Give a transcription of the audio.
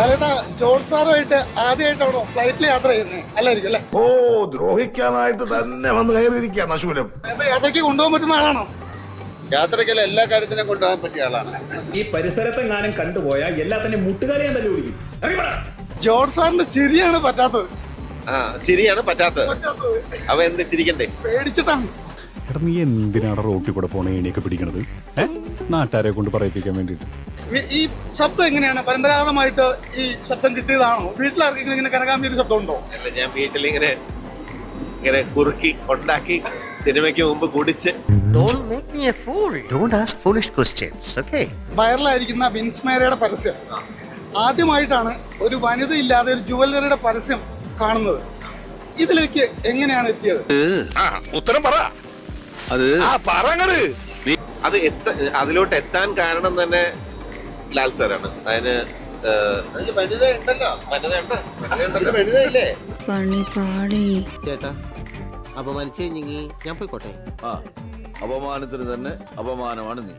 ലാലേട്ടാ George സാറുമായിട്ട് ആദ്യമായിട്ടാണോ ഫ്ലൈറ്റിൽ യാത്ര ചെയ്യുന്നത്? അല്ലായിരിക്കും അല്ലേ? ഓ, ദ്രോഹിക്കാനായിട്ട് തന്നെ വന്ന് കയറിയിരിക്കുക നശൂലം. യാത്രയ്ക്ക് കൊണ്ടുപോകാൻ പറ്റുന്ന ആളാണോ? യാത്രയ്ക്കല്ല, എല്ലാ കാര്യത്തിനും കൊണ്ടുപോകാൻ പറ്റിയ ആളാണ്. ഈ പരിസരത്തെങ്ങാനും കണ്ടുപോയാൽ എല്ലാത്തിനും മുട്ടുകാരെ ഞാൻ തല്ലി പിടിക്കും. ജോർജ് സാറിന്റെ ചിരിയാണ് പറ്റാത്തത്. ചിരിയാണ് പറ്റാത്തത്. അവ എന്ത് ചിരിക്കണ്ടേ? പേടിച്ചിട്ടാണ്. എടാ, നീ എന്തിനാണ് റോട്ടിൽ കൂടെ പോണ ഏണിയൊക്കെ പിടിക്കണത്? നാട്ടുകാരെ കൊണ്ട് പറയിപ്പിക്കാൻ വേണ്ടിട്ട്. ഈ ശബ്ദം എങ്ങനെയാണ്? പരമ്പരാഗതമായിട്ട് ഈ ശബ്ദം കിട്ടിയതാണോ? വീട്ടിലാർക്കെങ്കിലും ഇങ്ങനെ കനകാമ്പി ഒരു ശബ്ദം ഉണ്ടോ? അല്ല, ഞാൻ വീട്ടിലിങ്ങനെ കുറുക്കി ഉണ്ടാക്കി സിനിമയ്ക്ക് മുമ്പ് കുടിച്ച്. Don't make me a fool. Don't ask foolish questions, okay? വൈറലായിരിക്കുന്ന വിൻസ്മേരയുടെ പരസ്യം ആദ്യമായിട്ടാണ് ഒരു വനിത ഇല്ലാതെ ഒരു ജുവലറിയുടെ പരസ്യം കാണുന്നത്. ഇതിലേക്ക് എങ്ങനെയാണ് എത്തിയത്? ഉത്തരം പറ. അത് അതിലോട്ട് എത്താൻ കാരണം തന്നെ ലാൽ സാറാണ്. അതിന് വനിത ഉണ്ടല്ലോ, വനിതയില്ലേ? പണി പാടി ചേട്ടാ, അപമാനിച്ചേ ഞാൻ പോയിക്കോട്ടെ. അപമാനത്തിന് തന്നെ അപമാനമാണ് നീ.